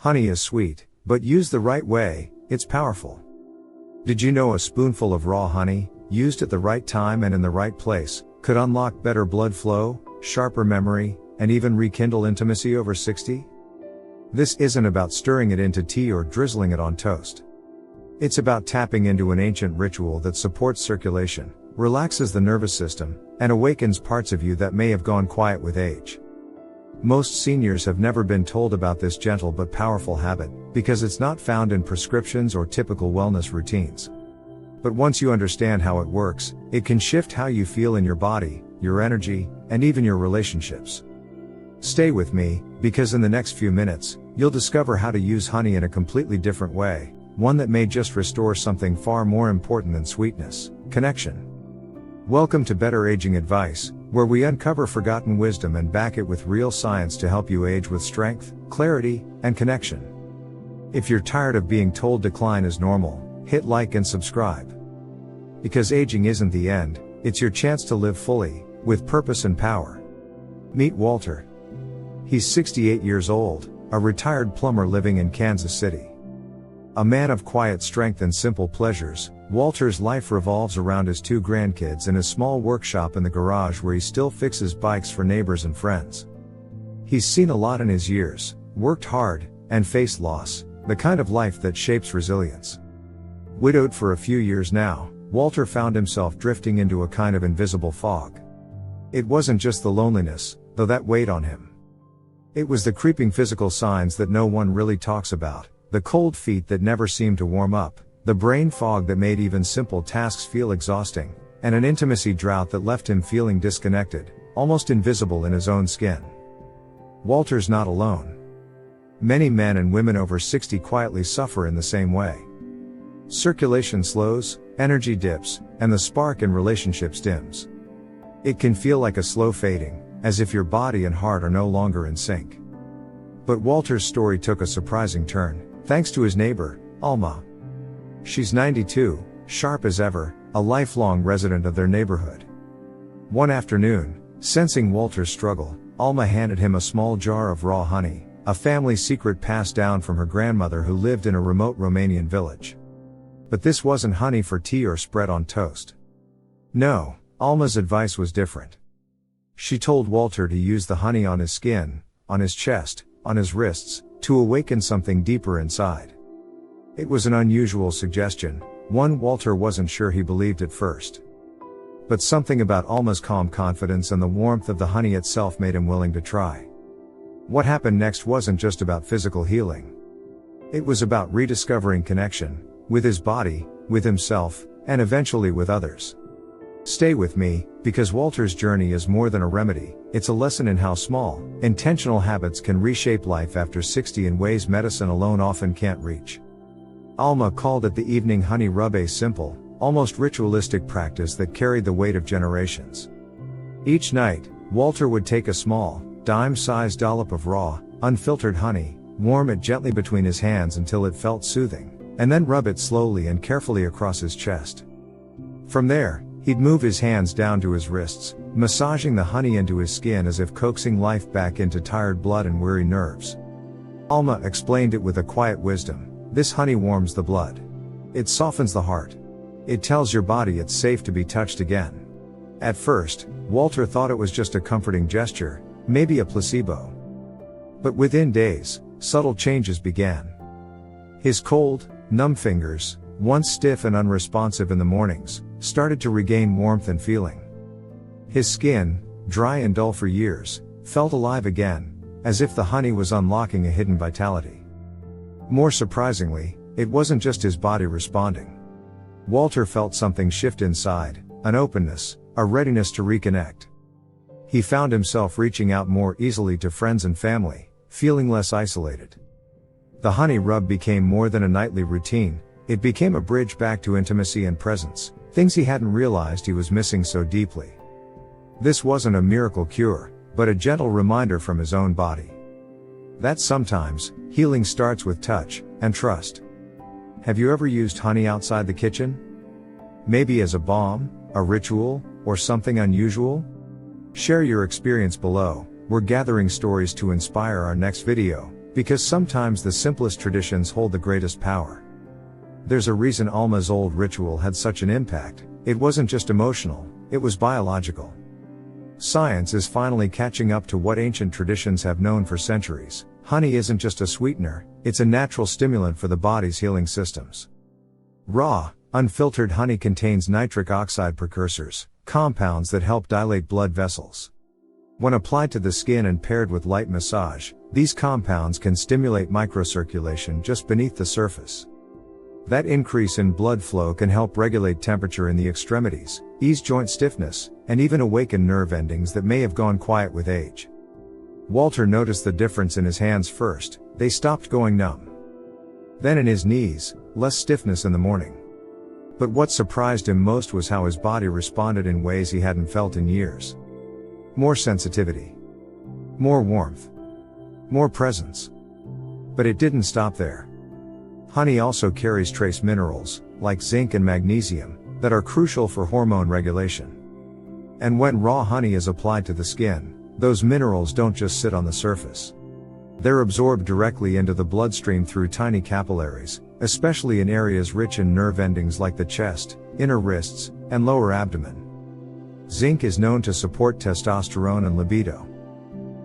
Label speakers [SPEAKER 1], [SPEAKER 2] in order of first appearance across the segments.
[SPEAKER 1] Honey is sweet, but used the right way, it's powerful. Did you know a spoonful of raw honey, used at the right time and in the right place, could unlock better blood flow, sharper memory, and even rekindle intimacy over 60? This isn't about stirring it into tea or drizzling it on toast. It's about tapping into an ancient ritual that supports circulation, relaxes the nervous system, and awakens parts of you that may have gone quiet with age. Most seniors have never been told about this gentle but powerful habit, because it's not found in prescriptions or typical wellness routines. But once you understand how it works, it can shift how you feel in your body, your energy, and even your relationships. Stay with me, because in the next few minutes, you'll discover how to use honey in a completely different way, one that may just restore something far more important than sweetness: connection. Welcome to Better Aging Advice, where we uncover forgotten wisdom and back it with real science to help you age with strength, clarity, and connection. If you're tired of being told decline is normal, hit like and subscribe. Because aging isn't the end, it's your chance to live fully, with purpose and power. Meet Walter. He's 68 years old, a retired plumber living in Kansas City. A man of quiet strength and simple pleasures, Walter's life revolves around his 2 grandkids and his small workshop in the garage where he still fixes bikes for neighbors and friends. He's seen a lot in his years, worked hard, and faced loss, the kind of life that shapes resilience. Widowed for a few years now, Walter found himself drifting into a kind of invisible fog. It wasn't just the loneliness, though that weighed on him. It was the creeping physical signs that no one really talks about, the cold feet that never seemed to warm up, the brain fog that made even simple tasks feel exhausting, and an intimacy drought that left him feeling disconnected, almost invisible in his own skin. Walter's not alone. Many men and women over 60 quietly suffer in the same way. Circulation slows, energy dips, and the spark in relationships dims. It can feel like a slow fading, as if your body and heart are no longer in sync. But Walter's story took a surprising turn, thanks to his neighbor, Alma. She's 92, sharp as ever, a lifelong resident of their neighborhood. One afternoon, sensing Walter's struggle, Alma handed him a small jar of raw honey, a family secret passed down from her grandmother who lived in a remote Romanian village. But this wasn't honey for tea or spread on toast. No, Alma's advice was different. She told Walter to use the honey on his skin, on his chest, on his wrists, to awaken something deeper inside. It was an unusual suggestion, one Walter wasn't sure he believed at first. But something about Alma's calm confidence and the warmth of the honey itself made him willing to try. What happened next wasn't just about physical healing. It was about rediscovering connection, with his body, with himself, and eventually with others. Stay with me, because Walter's journey is more than a remedy, it's a lesson in how small, intentional habits can reshape life after 60 in ways medicine alone often can't reach. Alma called it the evening honey rub, a simple, almost ritualistic practice that carried the weight of generations. Each night, Walter would take a small, dime-sized dollop of raw, unfiltered honey, warm it gently between his hands until it felt soothing, and then rub it slowly and carefully across his chest. From there, he'd move his hands down to his wrists, massaging the honey into his skin as if coaxing life back into tired blood and weary nerves. Alma explained it with a quiet wisdom: this honey warms the blood. It softens the heart. It tells your body it's safe to be touched again. At first, Walter thought it was just a comforting gesture, maybe a placebo. But within days, subtle changes began. His cold, numb fingers, once stiff and unresponsive in the mornings, started to regain warmth and feeling. His skin, dry and dull for years, felt alive again, as if the honey was unlocking a hidden vitality. More surprisingly, it wasn't just his body responding. Walter felt something shift inside, an openness, a readiness to reconnect. He found himself reaching out more easily to friends and family, feeling less isolated. The honey rub became more than a nightly routine, it became a bridge back to intimacy and presence, things he hadn't realized he was missing so deeply. This wasn't a miracle cure, but a gentle reminder from his own body that sometimes, healing starts with touch and trust. Have you ever used honey outside the kitchen? Maybe as a balm, a ritual, or something unusual? Share your experience below. We're gathering stories to inspire our next video, Because sometimes the simplest traditions hold the greatest power. There's a reason Alma's old ritual had such an impact. It wasn't just emotional, it was biological. Science is finally catching up to what ancient traditions have known for centuries. Honey isn't just a sweetener, it's a natural stimulant for the body's healing systems. Raw, unfiltered honey contains nitric oxide precursors, compounds that help dilate blood vessels. When applied to the skin and paired with light massage, these compounds can stimulate microcirculation just beneath the surface. That increase in blood flow can help regulate temperature in the extremities, ease joint stiffness, and even awaken nerve endings that may have gone quiet with age. Walter noticed the difference in his hands first, they stopped going numb. Then in his knees, less stiffness in the morning. But what surprised him most was how his body responded in ways he hadn't felt in years. More sensitivity. More warmth. More presence. But it didn't stop there. Honey also carries trace minerals, like zinc and magnesium, that are crucial for hormone regulation. And when raw honey is applied to the skin, those minerals don't just sit on the surface. They're absorbed directly into the bloodstream through tiny capillaries, especially in areas rich in nerve endings like the chest, inner wrists, and lower abdomen. Zinc is known to support testosterone and libido.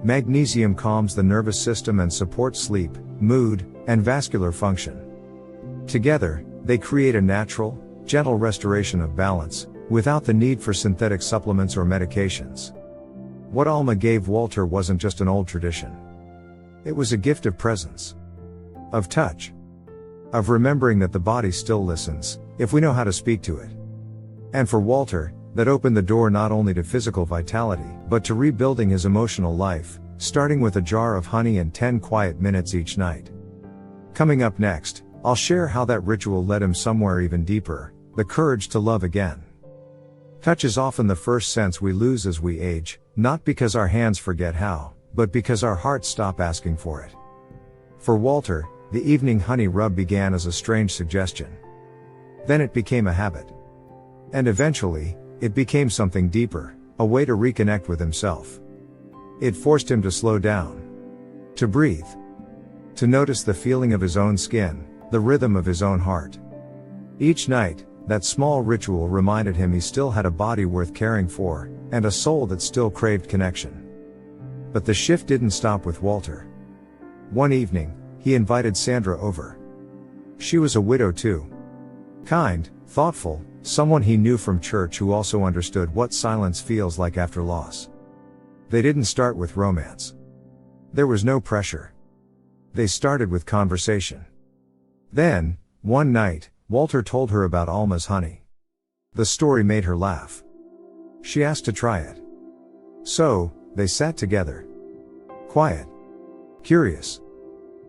[SPEAKER 1] Magnesium calms the nervous system and supports sleep, mood, and vascular function. Together, they create a natural, gentle restoration of balance, without the need for synthetic supplements or medications. What Alma gave Walter wasn't just an old tradition. It was a gift of presence. Of touch. Of remembering that the body still listens, if we know how to speak to it. And for Walter, that opened the door not only to physical vitality, but to rebuilding his emotional life, starting with a jar of honey and 10 quiet minutes each night. Coming up next, I'll share how that ritual led him somewhere even deeper, the courage to love again. Touch is often the first sense we lose as we age, not because our hands forget how, but because our hearts stop asking for it. For Walter, the evening honey rub began as a strange suggestion. Then it became a habit. And eventually, it became something deeper, a way to reconnect with himself. It forced him to slow down. To breathe. To notice the feeling of his own skin, the rhythm of his own heart. Each night, that small ritual reminded him he still had a body worth caring for, and a soul that still craved connection. But the shift didn't stop with Walter. One evening, he invited Sandra over. She was a widow too. Kind, thoughtful, someone he knew from church who also understood what silence feels like after loss. They didn't start with romance. There was no pressure. They started with conversation. Then, one night, Walter told her about Alma's honey. The story made her laugh. She asked to try it. So, they sat together. Quiet. Curious.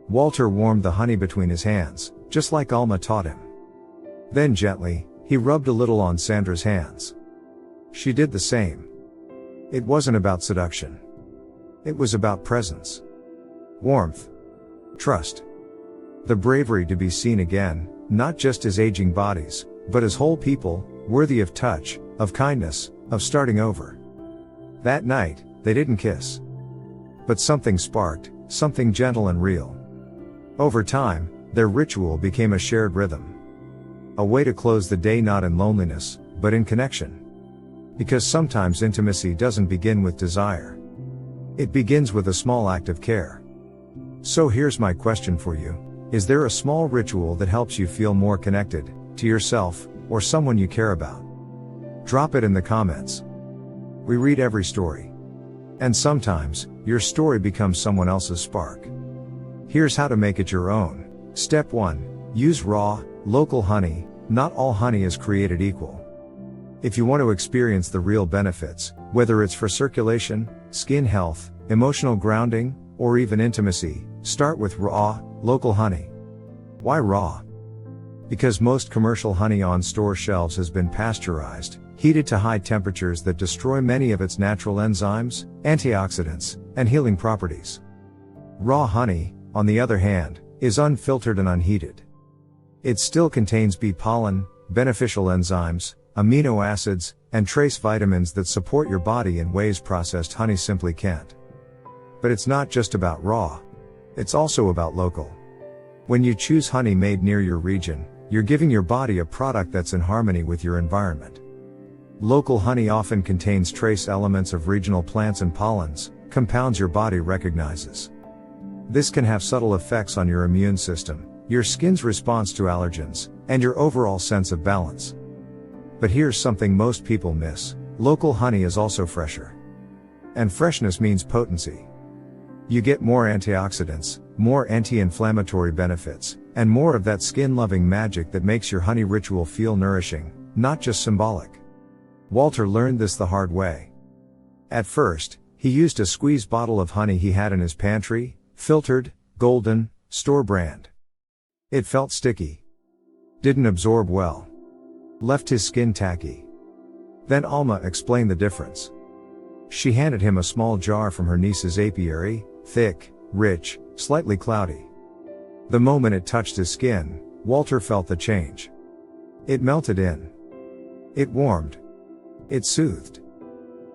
[SPEAKER 1] Walter warmed the honey between his hands, just like Alma taught him. Then gently, he rubbed a little on Sandra's hands. She did the same. It wasn't about seduction. It was about presence. Warmth. Trust. The bravery to be seen again, not just as aging bodies, but as whole people, worthy of touch, of kindness, of starting over. That night, they didn't kiss. But something sparked, something gentle and real. Over time, their ritual became a shared rhythm. A way to close the day not in loneliness, but in connection. Because sometimes intimacy doesn't begin with desire. It begins with a small act of care. So here's my question for you. Is there a small ritual that helps you feel more connected, to yourself, or someone you care about? Drop it in the comments. We read every story. And sometimes, your story becomes someone else's spark. Here's how to make it your own. Step 1. Use raw, local honey. Not all honey is created equal. If you want to experience the real benefits, whether it's for circulation, skin health, emotional grounding, or even intimacy, start with raw, local honey. Why raw? Because most commercial honey on store shelves has been pasteurized, heated to high temperatures that destroy many of its natural enzymes, antioxidants, and healing properties. Raw honey, on the other hand, is unfiltered and unheated. It still contains bee pollen, beneficial enzymes, amino acids, and trace vitamins that support your body in ways processed honey simply can't. But it's not just about raw. It's also about local. When you choose honey made near your region, you're giving your body a product that's in harmony with your environment. Local honey often contains trace elements of regional plants and pollens, compounds your body recognizes. This can have subtle effects on your immune system, your skin's response to allergens, and your overall sense of balance. But here's something most people miss: local honey is also fresher. And freshness means potency. You get more antioxidants, more anti-inflammatory benefits, and more of that skin-loving magic that makes your honey ritual feel nourishing, not just symbolic. Walter learned this the hard way. At first, he used a squeeze bottle of honey he had in his pantry, filtered, golden, store brand. It felt sticky. Didn't absorb well. Left his skin tacky. Then Alma explained the difference. She handed him a small jar from her niece's apiary, thick, rich, slightly cloudy. The moment it touched his skin, Walter felt the change. It melted in. It warmed. It soothed.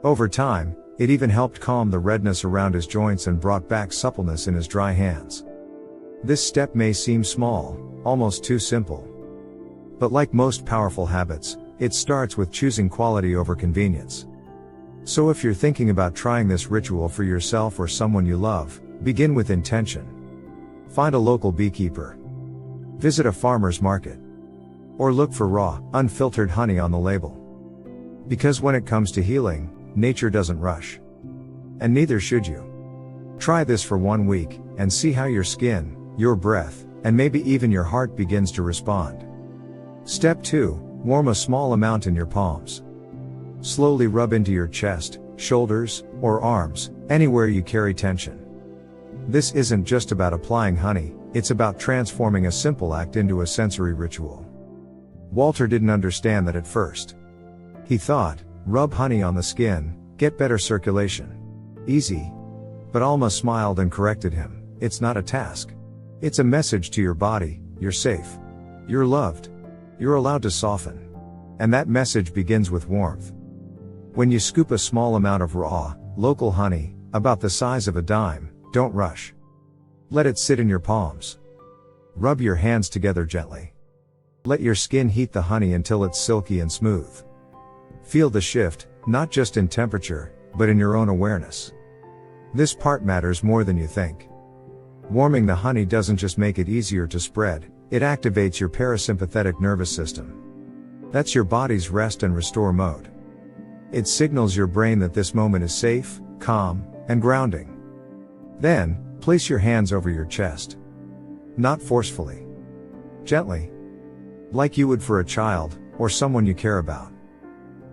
[SPEAKER 1] Over time, it even helped calm the redness around his joints and brought back suppleness in his dry hands. This step may seem small, almost too simple. But like most powerful habits, it starts with choosing quality over convenience. So if you're thinking about trying this ritual for yourself or someone you love, begin with intention. Find a local beekeeper. Visit a farmer's market. Or look for raw, unfiltered honey on the label. Because when it comes to healing, nature doesn't rush. And neither should you. Try this for 1 week, and see how your skin, your breath, and maybe even your heart begins to respond. Step 2, warm a small amount in your palms. Slowly rub into your chest, shoulders, or arms, anywhere you carry tension. This isn't just about applying honey, it's about transforming a simple act into a sensory ritual. Walter didn't understand that at first. He thought, rub honey on the skin, get better circulation. Easy. But Alma smiled and corrected him. It's not a task. It's a message to your body: you're safe. You're loved. You're allowed to soften. And that message begins with warmth. When you scoop a small amount of raw, local honey, about the size of a dime, don't rush. Let it sit in your palms. Rub your hands together gently. Let your skin heat the honey until it's silky and smooth. Feel the shift, not just in temperature, but in your own awareness. This part matters more than you think. Warming the honey doesn't just make it easier to spread, it activates your parasympathetic nervous system. That's your body's rest and restore mode. It signals your brain that this moment is safe, calm, and grounding. Then, place your hands over your chest. Not forcefully. Gently. Like you would for a child, or someone you care about.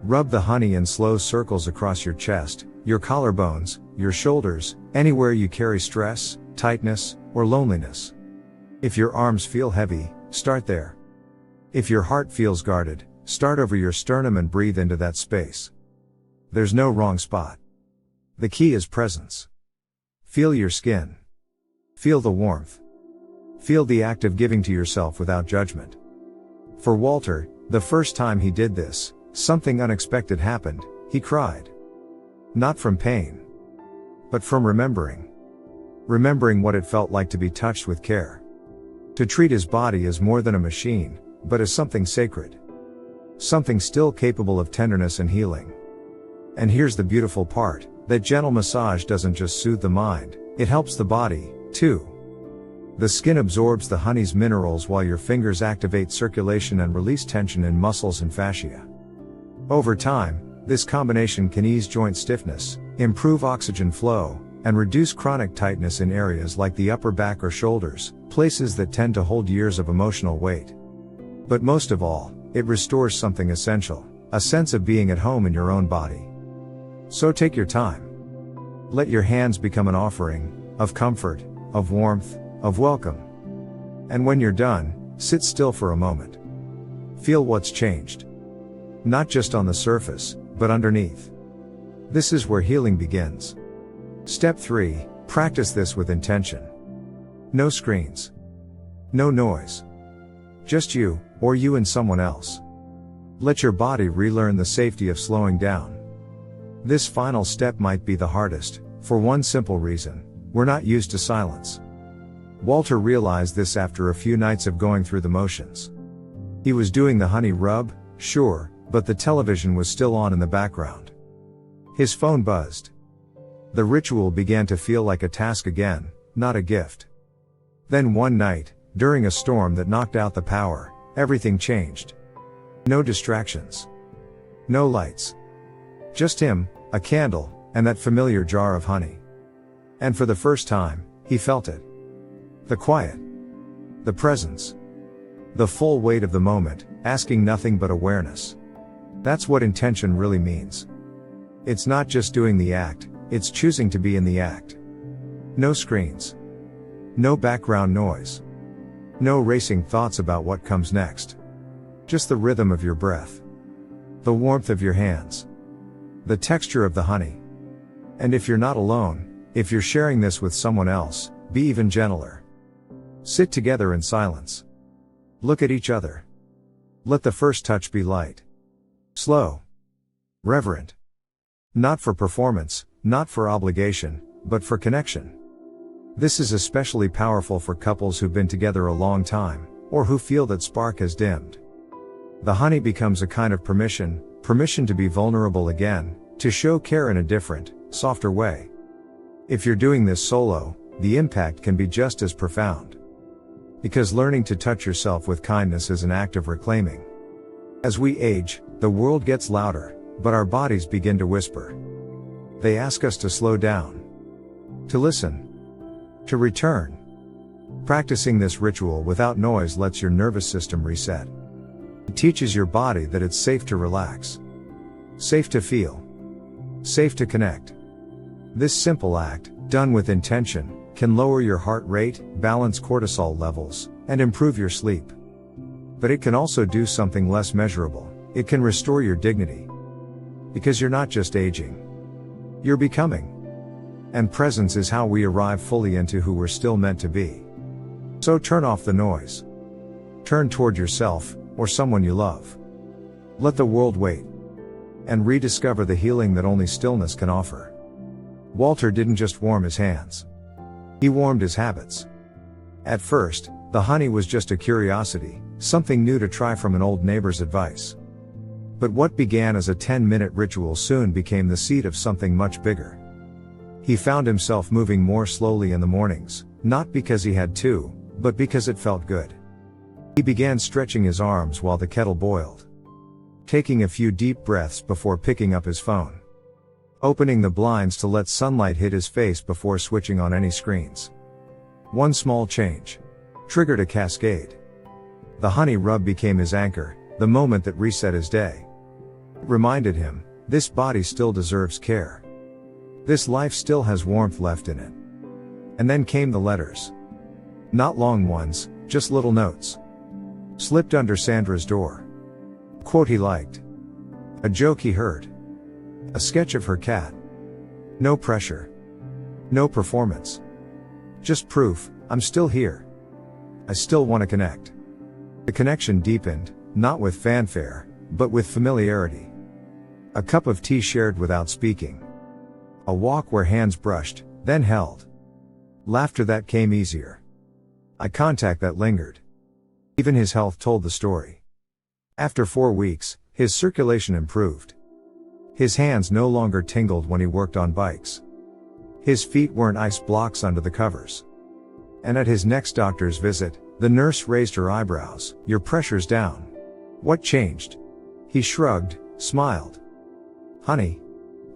[SPEAKER 1] Rub the honey in slow circles across your chest, your collarbones, your shoulders, anywhere you carry stress, tightness, or loneliness. If your arms feel heavy, start there. If your heart feels guarded, start over your sternum and breathe into that space. There's no wrong spot. The key is presence. Feel your skin. Feel the warmth. Feel the act of giving to yourself without judgment. For Walter, the first time he did this, something unexpected happened. He cried. Not from pain. But from remembering. Remembering what it felt like to be touched with care. To treat his body as more than a machine, but as something sacred. Something still capable of tenderness and healing. And here's the beautiful part, that gentle massage doesn't just soothe the mind, it helps the body, too. The skin absorbs the honey's minerals while your fingers activate circulation and release tension in muscles and fascia. Over time, this combination can ease joint stiffness, improve oxygen flow, and reduce chronic tightness in areas like the upper back or shoulders, places that tend to hold years of emotional weight. But most of all, it restores something essential, a sense of being at home in your own body. So take your time. Let your hands become an offering, of comfort, of warmth, of welcome. And when you're done, sit still for a moment. Feel what's changed. Not just on the surface, but underneath. This is where healing begins. Step 3, practice this with intention. No screens. No noise. Just you, or you and someone else. Let your body relearn the safety of slowing down. This final step might be the hardest, for one simple reason: we're not used to silence. Walter realized this after a few nights of going through the motions. He was doing the honey rub, sure, but the television was still on in the background. His phone buzzed. The ritual began to feel like a task again, not a gift. Then one night, during a storm that knocked out the power, everything changed. No distractions. No lights. Just him, a candle, and that familiar jar of honey. And for the first time, he felt it. The quiet. The presence. The full weight of the moment, asking nothing but awareness. That's what intention really means. It's not just doing the act, it's choosing to be in the act. No screens. No background noise. No racing thoughts about what comes next. Just the rhythm of your breath. The warmth of your hands. The texture of the honey. And if you're not alone, if you're sharing this with someone else, be even gentler. Sit together in silence. Look at each other. Let the first touch be light. Slow. Reverent. Not for performance, not for obligation, but for connection. This is especially powerful for couples who've been together a long time, or who feel that spark has dimmed. The honey becomes a kind of permission to be vulnerable again, to show care in a different, softer way. If you're doing this solo, the impact can be just as profound. Because learning to touch yourself with kindness is an act of reclaiming. As we age, the world gets louder, but our bodies begin to whisper. They ask us to slow down. To listen. To return. Practicing this ritual without noise lets your nervous system reset. It teaches your body that it's safe to relax. Safe to feel. Safe to connect. This simple act, done with intention, can lower your heart rate, balance cortisol levels, and improve your sleep. But it can also do something less measurable. It can restore your dignity. Because you're not just aging. You're becoming. And presence is how we arrive fully into who we're still meant to be. So turn off the noise. Turn toward yourself, or someone you love. Let the world wait. And rediscover the healing that only stillness can offer. Walter didn't just warm his hands. He warmed his habits. At first, the honey was just a curiosity, something new to try from an old neighbor's advice. But what began as a 10-minute ritual soon became the seed of something much bigger. He found himself moving more slowly in the mornings, not because he had to, but because it felt good. He began stretching his arms while the kettle boiled. Taking a few deep breaths before picking up his phone. Opening the blinds to let sunlight hit his face before switching on any screens. One small change triggered a cascade. The honey rub became his anchor, the moment that reset his day. It reminded him, this body still deserves care. This life still has warmth left in it. And then came the letters. Not long ones, just little notes. Slipped under Sandra's door. Quote he liked. A joke he heard. A sketch of her cat. No pressure. No performance. Just proof, I'm still here. I still want to connect. The connection deepened, not with fanfare, but with familiarity. A cup of tea shared without speaking. A walk where hands brushed, then held. Laughter that came easier. Eye contact that lingered. Even his health told the story. After 4 weeks, his circulation improved. His hands no longer tingled when he worked on bikes. His feet weren't ice blocks under the covers. And at his next doctor's visit, the nurse raised her eyebrows. Your pressure's down. What changed? He shrugged, smiled. Honey.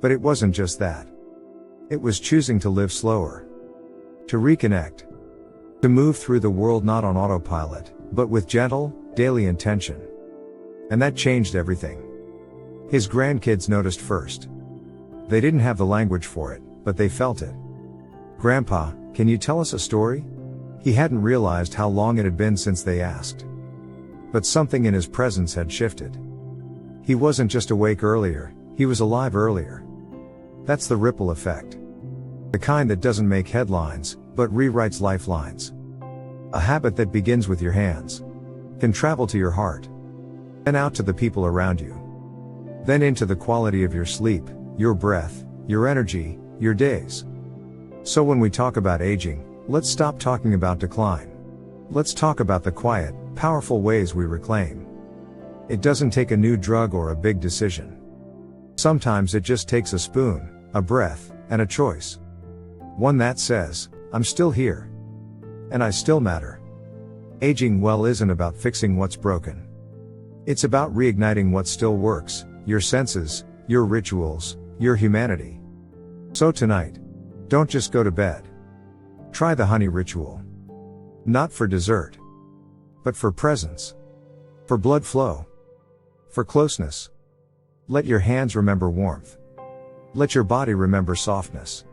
[SPEAKER 1] But it wasn't just that. It was choosing to live slower. To reconnect. To move through the world not on autopilot, but with gentle, daily intention. And that changed everything. His grandkids noticed first. They didn't have the language for it, but they felt it. Grandpa, can you tell us a story? He hadn't realized how long it had been since they asked. But something in his presence had shifted. He wasn't just awake earlier, he was alive earlier. That's the ripple effect. The kind that doesn't make headlines, but rewrites lifelines. A habit that begins with your hands. Can travel to your heart. Then out to the people around you. Then into the quality of your sleep, your breath, your energy, your days. So when we talk about aging, Let's stop talking about decline. Let's talk about the quiet, powerful ways we reclaim. It doesn't take a new drug or a big decision. Sometimes it just takes a spoon, a breath, and a choice. One that says, I'm still here. And I still matter. Aging well isn't about fixing what's broken. It's about reigniting what still works, your senses, your rituals, your humanity. So tonight, don't just go to bed. Try the honey ritual. Not for dessert, but for presence. For blood flow. For closeness. Let your hands remember warmth. Let your body remember softness.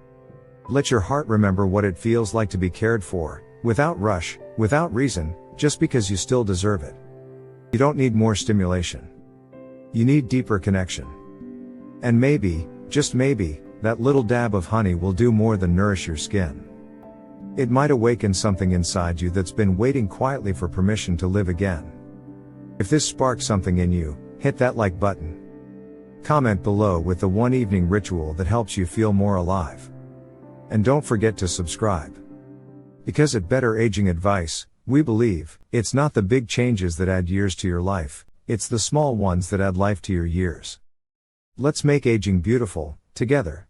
[SPEAKER 1] Let your heart remember what it feels like to be cared for, without rush, without reason, just because you still deserve it. You don't need more stimulation. You need deeper connection. And maybe, just maybe, that little dab of honey will do more than nourish your skin. It might awaken something inside you that's been waiting quietly for permission to live again. If this sparks something in you, hit that like button. Comment below with the one evening ritual that helps you feel more alive. And don't forget to subscribe. Because at Better Aging Advice, we believe, it's not the big changes that add years to your life, it's the small ones that add life to your years. Let's make aging beautiful, together.